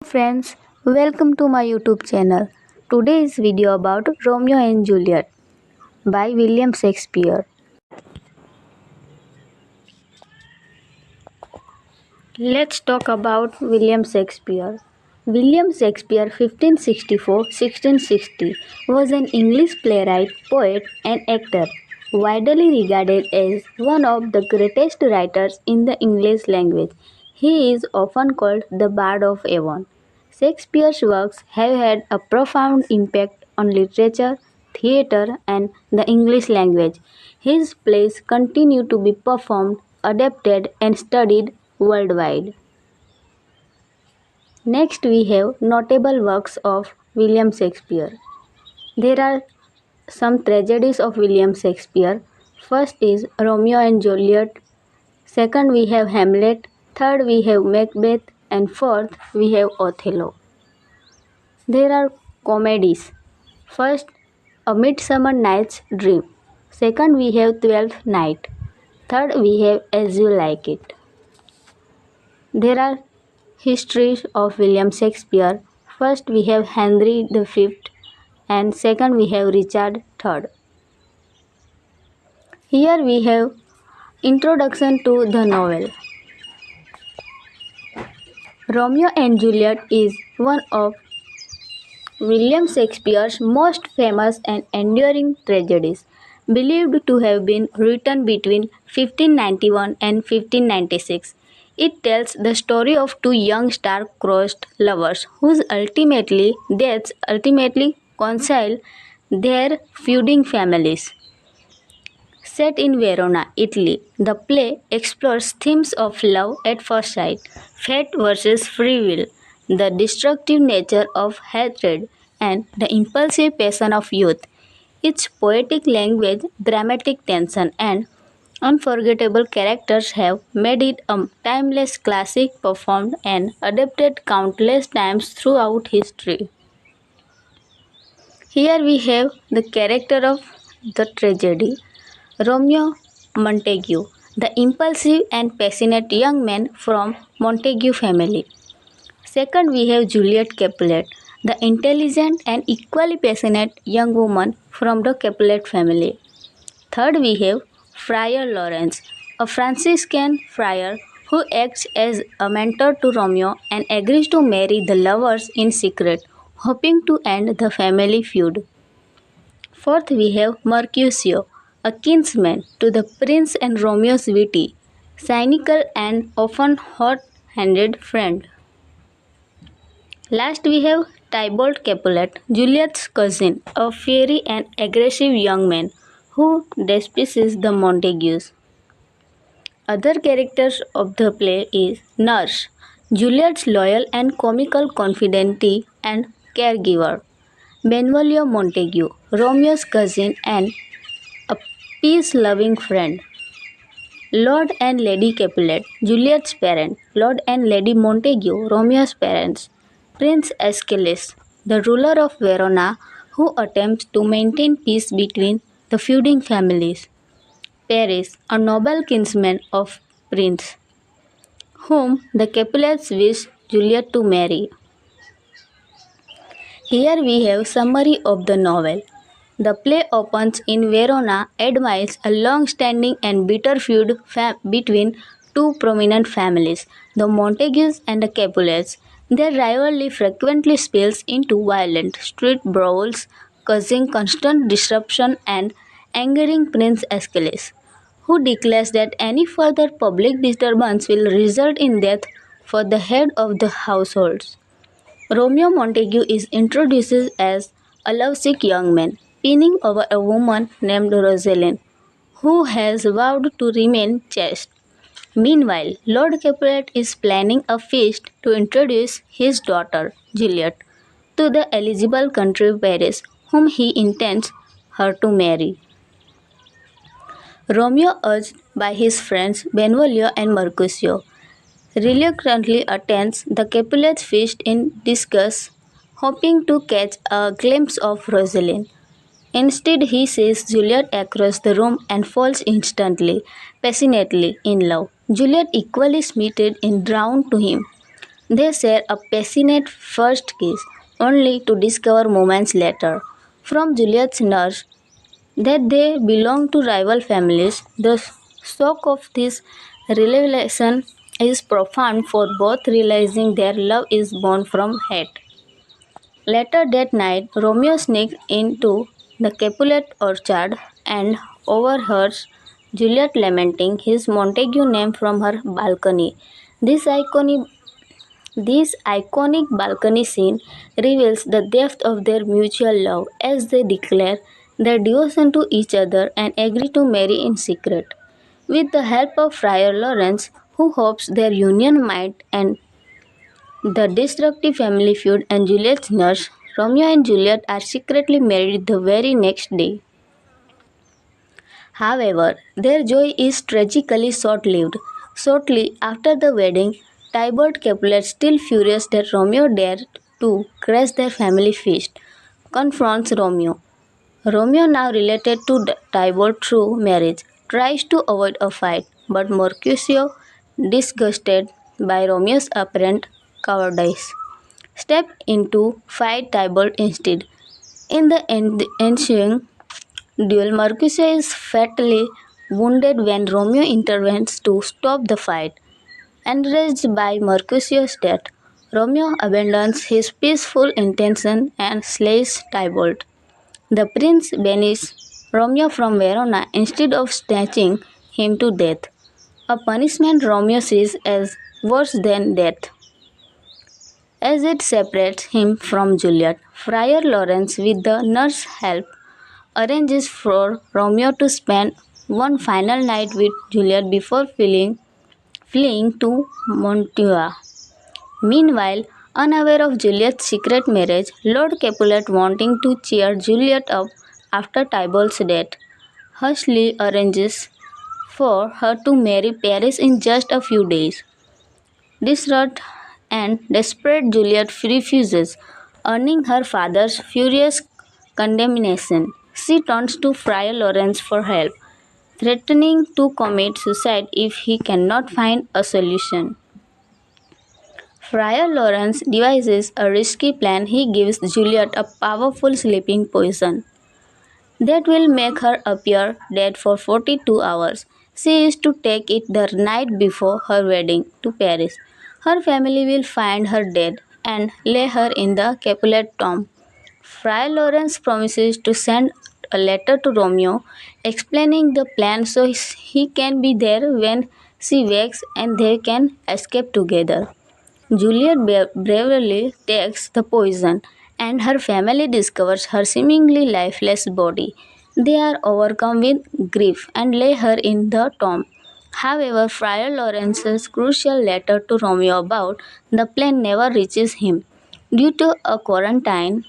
friends, welcome to my YouTube channel. Today's video about Romeo and Juliet by William Shakespeare. Let's talk about William Shakespeare. William Shakespeare 1564-1660 was an English playwright, poet and actor, widely regarded as one of the greatest writers in the English language. He is often called the Bard of Avon. Shakespeare's works have had a profound impact on literature, theatre, and the English language. His plays continue to be performed, adapted, and studied worldwide. Next, we have notable works of William Shakespeare. There are some tragedies of William Shakespeare. First is Romeo and Juliet. Second, we have Hamlet. Third, we have Macbeth. And fourth, we have Othello. There are comedies. First, A Midsummer Night's Dream. Second, we have Twelfth Night. Third, we have As You Like It. There are histories of William Shakespeare. First, we have Henry V, and second, we have Richard III. Here we have introduction to the novel. Romeo and Juliet is one of William Shakespeare's most famous and enduring tragedies, believed to have been written between 1591 and 1596. It tells the story of two young star-crossed lovers whose deaths ultimately reconcile their feuding families. Set in Verona, Italy, the play explores themes of love at first sight, fate versus free will, the destructive nature of hatred, and the impulsive passion of youth. Its poetic language, dramatic tension, and unforgettable characters have made it a timeless classic performed and adapted countless times throughout history. Here we have the character of the tragedy. Romeo Montague, the impulsive and passionate young man from Montague family. Second, we have Juliet Capulet, the intelligent and equally passionate young woman from the Capulet family. Third, we have Friar Lawrence, a Franciscan friar who acts as a mentor to Romeo and agrees to marry the lovers in secret, hoping to end the family feud. Fourth, we have Mercutio, a kinsman to the prince and Romeo's witty, cynical, and often hot-handed friend. Last, we have Tybalt Capulet, Juliet's cousin, a fiery and aggressive young man who despises the Montagues. Other characters of the play is Nurse, Juliet's loyal and comical confidante and caregiver. Benvolio Montague, Romeo's cousin and a peace-loving friend. Lord and Lady Capulet, Juliet's parents. Lord and Lady Montague, Romeo's parents. Prince Aeschylus, the ruler of Verona, who attempts to maintain peace between the feuding families. Paris, a noble kinsman of Prince, whom the Capulets wish Juliet to marry. Here we have summary of the novel. The play opens in Verona, admires a long-standing and bitter feud between two prominent families, the Montagues and the Capulets. Their rivalry frequently spills into violent street brawls, causing constant disruption and angering Prince Aeschylus, who declares that any further public disturbance will result in death for the head of the households. Romeo Montague is introduced as a lovesick young man, pining over a woman named Rosalind, who has vowed to remain chaste. Meanwhile, Lord Capulet is planning a feast to introduce his daughter, Juliet, to the eligible country Paris, whom he intends her to marry. Romeo, urged by his friends Benvolio and Mercutio, reluctantly attends the Capulets' feast in disgust, hoping to catch a glimpse of Rosalind. Instead, he sees Juliet across the room and falls instantly, passionately in love. Juliet, equally smitten, is drawn to him. They share a passionate first kiss, only to discover moments later from Juliet's nurse that they belong to rival families. The shock of this revelation is profound for both, realizing their love is born from hate. Later that night, Romeo sneaks into the Capulet orchard and overhears Juliet lamenting his Montague name from her balcony. This iconic, this iconic balcony scene reveals the depth of their mutual love as they declare their devotion to each other and agree to marry in secret. With the help of Friar Lawrence, who hopes their union might end the destructive family feud and Juliet's nurse, Romeo and Juliet are secretly married the very next day. However, their joy is tragically short lived. Shortly after the wedding, Tybalt Capulet, still furious that Romeo dared to crash their family feast, confronts Romeo. Romeo, now related to Tybalt through marriage, tries to avoid a fight, but Mercutio, disgusted by Romeo's apparent cowardice, steps in to fight Tybalt instead. In the ensuing duel, Mercutio is fatally wounded when Romeo intervenes to stop the fight. Enraged by Mercutio's death, Romeo abandons his peaceful intention and slays Tybalt. The prince banishes Romeo from Verona instead of snatching him to death, a punishment Romeo sees as worse than death, as it separates him from Juliet. Friar Lawrence, with the nurse's help, arranges for Romeo to spend one final night with Juliet before fleeing to Mantua. Meanwhile, unaware of Juliet's secret marriage, Lord Capulet, wanting to cheer Juliet up after Tybalt's death, hushly arranges for her to marry Paris in just a few days. Distraught and desperate, Juliet refuses, earning her father's furious condemnation. She turns to Friar Lawrence for help, threatening to commit suicide if he cannot find a solution. Friar Lawrence devises a risky plan. He gives Juliet a powerful sleeping poison that will make her appear dead for 42 hours. She is to take it the night before her wedding to Paris. Her family will find her dead and lay her in the Capulet tomb. Friar Lawrence promises to send a letter to Romeo explaining the plan so he can be there when she wakes and they can escape together. Juliet bravely takes the poison, and her family discovers her seemingly lifeless body. They are overcome with grief and lay her in the tomb. However, Friar Lawrence's crucial letter to Romeo about the plan never reaches him. Due to a quarantine,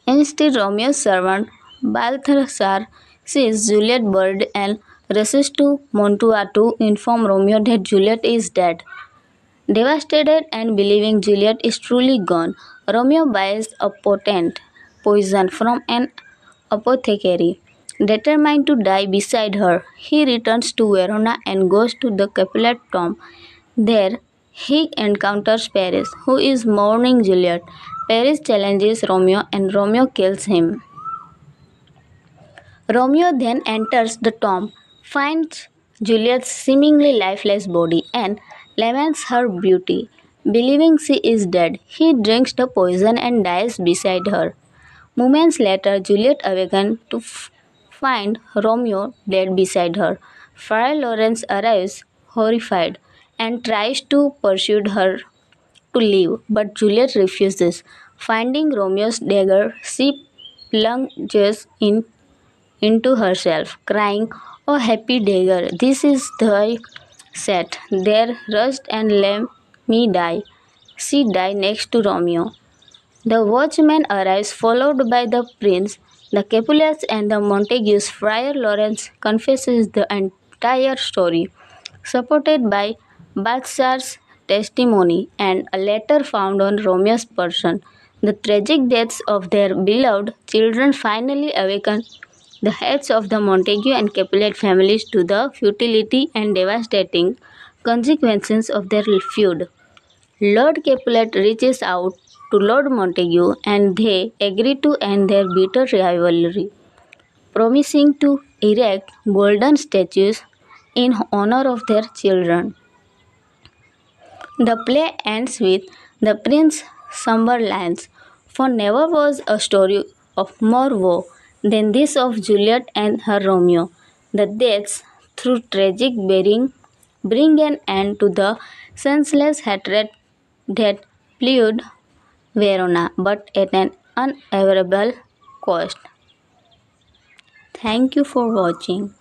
instead, Romeo's servant Balthasar sees Juliet buried and rushes to Mantua to inform Romeo that Juliet is dead. Devastated and believing Juliet is truly gone, Romeo buys a potent poison from an apothecary. Determined to die beside her, he returns to Verona and goes to the Capulet tomb. There, he encounters Paris, who is mourning Juliet. Paris challenges Romeo and Romeo kills him. Romeo then enters the tomb, finds Juliet's seemingly lifeless body, and laments her beauty. Believing she is dead, he drinks the poison and dies beside her. Moments later, Juliet awakens to find Romeo dead beside her. Friar Lawrence arrives, horrified, and tries to persuade her to leave, but Juliet refuses. Finding Romeo's dagger, she plunges into herself, crying, "Oh, happy dagger, this is thy set. There, rust and let me die." She died next to Romeo. The watchman arrives, followed by the prince, the Capulets, and the Montagues. Friar Lawrence confesses the entire story, supported by Balthazar's testimony and a letter found on Romeo's person. The tragic deaths of their beloved children finally awaken the heads of the Montague and Capulet families to the futility and devastating consequences of their feud. Lord Capulet reaches out to Lord Montague and they agree to end their bitter rivalry, promising to erect golden statues in honor of their children. The play ends with the prince's somber lines, for never was a story of more woe than this of Juliet and her Romeo. The deaths, through tragic bearing, bring an end to the senseless hatred that plagued Verona, but at an unavoidable cost. Thank you for watching.